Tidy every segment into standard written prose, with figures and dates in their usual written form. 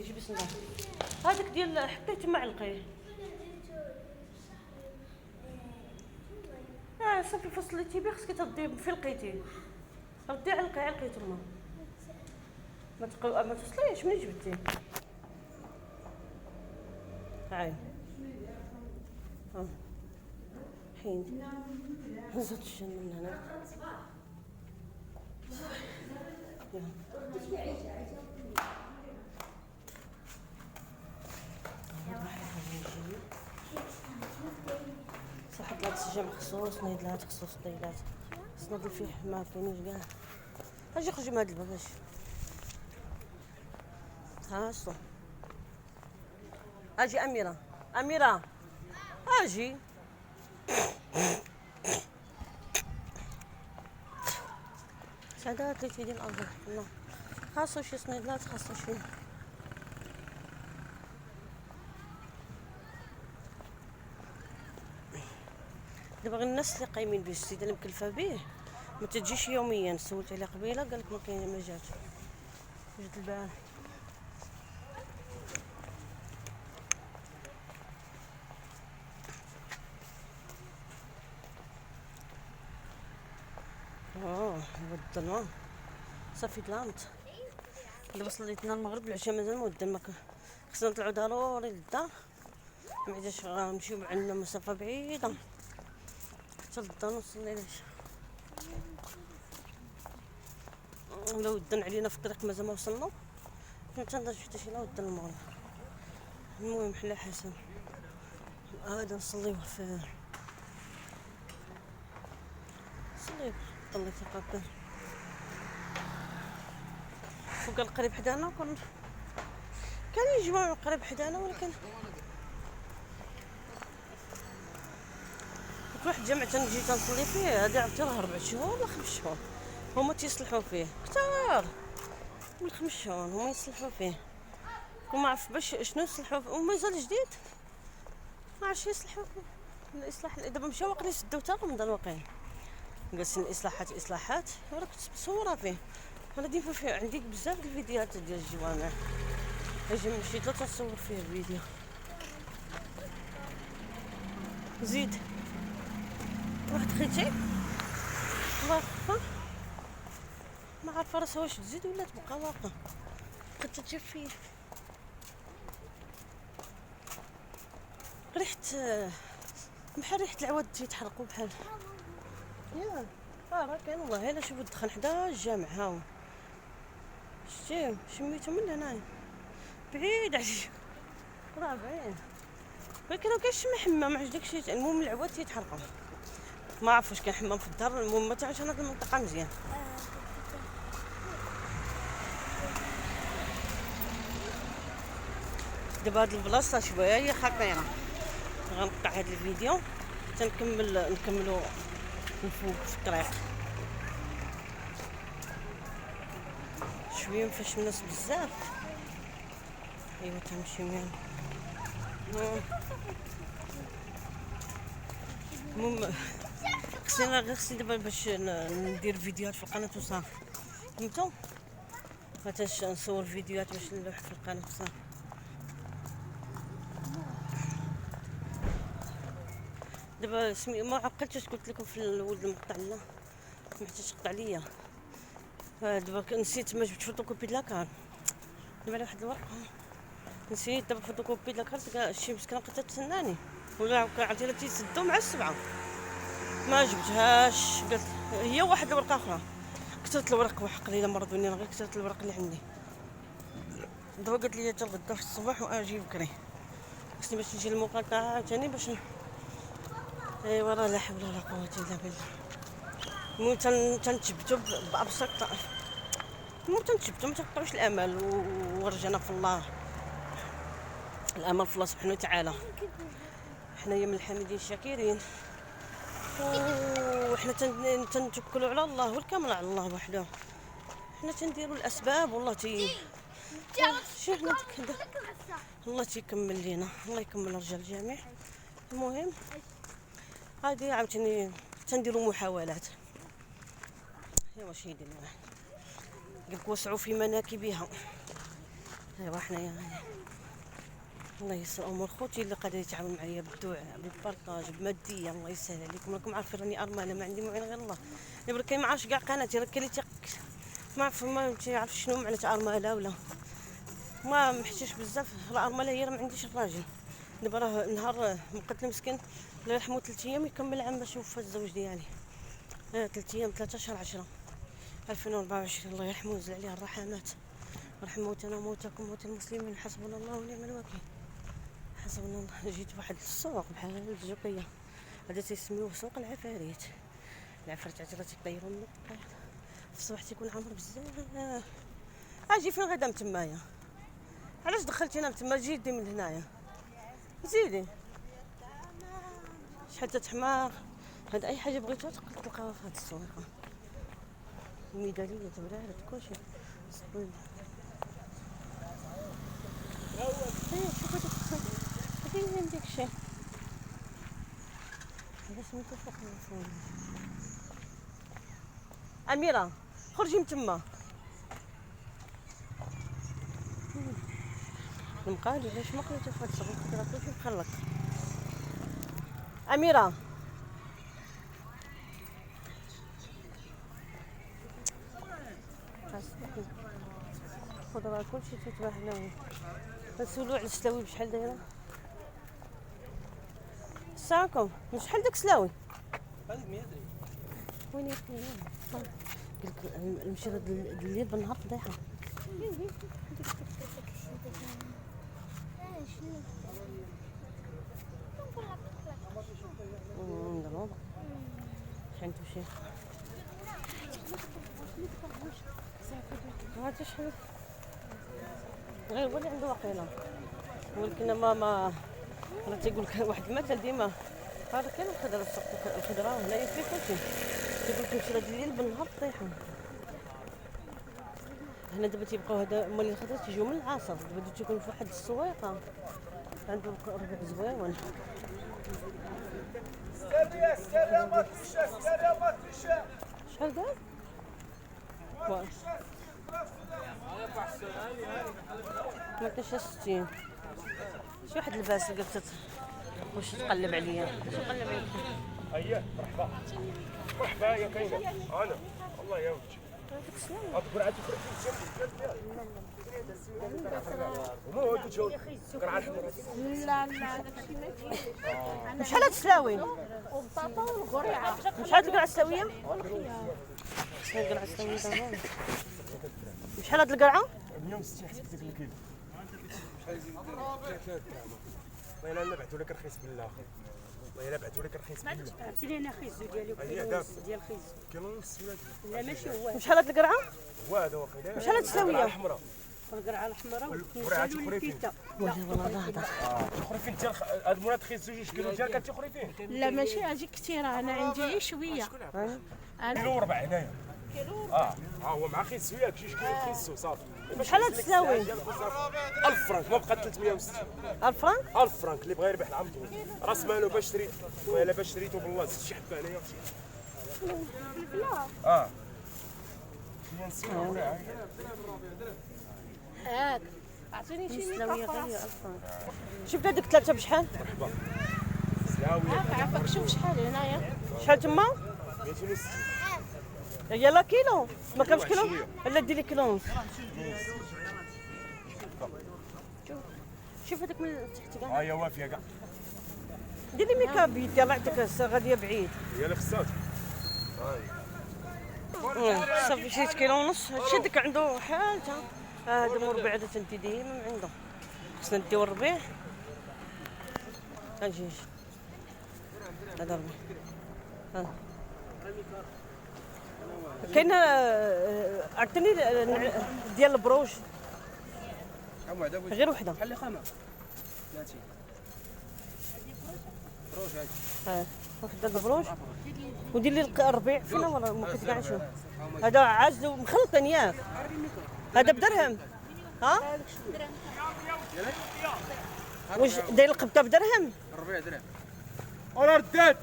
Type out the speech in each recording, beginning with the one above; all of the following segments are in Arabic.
جيبي صندوق هذاك ديال حطيه تما علقيه. صافي فصلتي بيه خصك ترديه فين لقيتيه رديه علقيه تما ما تصليش منين جبتيه. هاي حين هزت الجن من هنا. صح طلعت السجام خصوص نيدلات خصوص طيلات صناد فيه ما كاينينش كاع. اجي خرجي من هاد الباب اجي ها شتو اجي اميره اجي سعدات لي تيدي الارض لا خاصو شي صنيدلات خاصو شي دابا غير الناس اللي قايمين به السيده اللي مكلفه به ما تجيش يوميا. سولت عليها قبيله قالك ما كاينه ما جات البارح. الظلمه صافي ظلامت. دابا صليتنا المغرب العشاء مازال مودن خصنا نطلعو ضروري للدار معداش غنمشيو عندنا مسافه بعيده حتى للدار نوصل العشاء. لو ودن علينا في الطريق مازال ما وصلنا كنت ندير حتى شي لا ودن المغرب. المهم حنا حسن هذا نصليو في صليب الله يتقبل فوق القريب حدانا. كان يجمعوا قريب حدانا ولكن واحد جمع تنجي تنصلي فيه هذا عرفتي راه 4 شهور ولا 5 شهور هما تيصلحوا فيه كثار من 5 شهور هما يصلحوا فيه وما عرف باش شنو يصلحوا فيه ومازال جديد ما عرفش يصلحوا فيه. الاصلاح دابا مشاو واقيلا يسدوا حتى رمضان واقيلا جالسين اصلاحات وراك تصورها فيه. انا ديما فيه عندي بزاف د الفيديوهات ديال الجوامع اجي مشيت تصور فيه الفيديو. زيد واحد خيتي واقفه ما عارفه راسها واش تزيد ولا تبقى واقفه بقات تجيب فيه ريحه بحال ريحه العواد تيتحرقوا بحال يا راه كاين والله. الا شوفوا الدخان حدا الجامع هاو شتي شميتو من هنايا بعيد عليا راه بعيد ولكن ما كاينش حمام علاش داكشي. المهم العواد تيتحرقوا ما عرف واش كاين حمام في الدار. المهم ما تعرفش انا المنطقه مزيان. دابا هاد البلاصه شويه هي خطيره غنقطع هاد الفيديو نكملو الفوق في الطريق شويه مفاش الناس بزاف. ايوا تنمشي ميان المهم خصني دابا باش ندير فيديوهات في القناه وصافي فهمتوا ماتاش نصور فيديوهات باش نلوح في القناه وصافي. دابا ما عقلتش قلت لكم في الاول المقطع لا ما حتاش تقطع ليا. دابا نسيت ما جبت فوتوكوبي لاكار دابا على واحد الورقه نسيت. دابا فوتوكوبي لاكار شي مسكينه بقات تتسناني ولا عرفتي لا تيسدوا مع 7 ما جبتهاش. قالت هي واحد الورقه اخرى كثرت الورق وحق لي مرضوني غير كثرت الورق اللي عندي. دابا قالت لي حتى الغدا في الصباح واجي بكري خصني باش نجي المقاطعه ثاني باش ايوا راه لا حول ولا قوه الا بالله. المهم تنتجبتو بابسط المهم تنتجبتو ما تقطعوش الامل ورجعنا في الله. الامل في الله سبحانه وتعالى. حنايا من الحامدين الشاكرين وحنا تنتوكلوا على الله والكامل على الله وحده. حنا تنديروا الاسباب والله شوفنا كذا الله تيكمل لينا الله يكمل الرجال الجميع. المهم هذه عاوتاني تنديروا محاولات. ايوا واش يدير الواحد قالك وسعوا في مناكبها ايوا حنايا الله يسر امور خوتي اللي قادر يتعاون معايا بالدعاء بالبارطاج بماديه. الله يسهل عليكم، راكم عارفين راني ارمله ما عندي معين غير الله. اللي برك ما عرفش كاع قناتي راه كاين اللي ما عرف ما يعرف شنو معنى ارمله ولا ما محتاجش بزاف. راه ارمله هي راه ما عنديش الراجل. دابا راه نهار مقتل مسكين الله يرحمو 3 ايام يكمل عام باش يوفى الزوج ديالي. 3 ايام 13 10 2024 الله يرحمه وينزل عليه الرحمات ورحم موتنا وموتاكم موت المسلمين. حسبنا الله ونعم الوكيل. حسبنا الله. جيت واحد السوق بحال الجوقيه هذا تيسميوه سوق العفاريت. العفاريت عتيراتي كطيروا من الطريق في الصباح تيكون عامر بزاف. اجي فين غدا من تمايا؟ علاش دخلتينا من تما؟ جيدي من هنايا زيدي شحال تحماق. هاد اي حاجه بغيتوها تقدر تلقاوها في هاد السويقه. الميداليه تبرارت كلشي صبري. شوفوا هادي داك الشيء هذا سميتو فوق الفون. اميره خرجي من تما. المقالي علاش ما قريتو في هاد الصباح راه كلشي مخلط. اميره خضره كلشي تيتباع هنا. نسولو على السلاوي بشحال دايره. السلام شحال داك السلاوي؟ هذيك 100 درهم. وين يكون قلك المشيره الليل بالنهار فضيحه. ضرورة شحال تمشي هادي شحال غير هو اللي عنده واقيلا. ولكن ما راه تيقول لك واحد المثل ديما راه كاين الخضره السوق الخضره هنايا فيه كلشي. تيقول لك المشيره الليل بالنهار طيحه. هنا دابا تيبقاو هذا مال الخضره تيجيو من العصر. دابا تيكون في واحد السويقه عنده ربيع زويون. سيريا ما تمشى سيريا ما تمشى. شحال قال؟ ما كاينش 60. شي واحد لباس قلت واش تقلب عليا؟ واش تقلب عليك؟ اييه مرحبا مرحبا يا كاينه انا الله يعاودك. اصبر عاد لا داكشي ما كاينش. شحال هاد السلاوي؟ والبطاطا والقرعه شحال القرعه السلاويه؟ شحال القرعه السلاويه دابا؟ شحال هاد القرعه؟ 160 حسبت لك الكيلو. شحال يزيد 3 دراهم. والله الا بعثوا لك رخيص بالله اخي. والله الا بعثوا لك رخيص بالله. عرفتي لي انا خيزو ديالي ديال خيزو. كيلو ونص لا ماشي هو شحال هاد القرعه؟ هو هذا واقيلا. شحال هاد السلاويه؟ الحمراء. القرعه الحمراء والقرعه والكيتا. والله هذا تخري فين انت هاد المرات خيز 2 كيلو ديالك تخري فين؟ لا ماشي هاجي كثيره انا عندي غير شويه. كيلو وربع هنايا. ها هو مع خيز سوياك شي كيلو خيز صافي. شحال هاد السلاوي؟ 1000 فرانك ما بقات 360. 1000 فرانك؟ 1000 فرانك اللي بغى يربح العام طول راس مالو باش شريت ولا باش شريتو بالله زدت شي حبه هنايا اه هي نسيو هاك عطيني شي السلاويه غير 1000 فرانك. شفت هذوك ثلاثه بشحال؟ سلاوي هاك عافاك شوف شحال هنايا. شحال تما؟ 260 يلا كيلو ما كانش كيلو الا ديري كيلو ونص. شوف هذاك من تحت كاع ها هي وافيه كاع ديري ميكاب يدي الله يعطيك غاديه بعيد. هي اللي خصات صافي شي كيلو ونص. هادشي ديك عنده حالته. هذا مربع هذا تندي ديما من عنده. خصنا نديو الربيع. اجي هذا الربيع. كاينه عطيني ديال البروج غير وحده. بحال اللي خامه 30 بروج هادي وحده البروج ودير لي الربيع فينا ولا ما كنت كاع نشوف. هذا عاجل ومخلطين ياك. هذا بدرهم. ها واش داير القبطه بدرهم؟ ربيع درهم انا ردات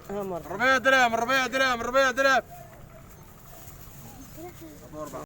ها مر ربيع درهم ربيع درهم ربيع درهم أبو 4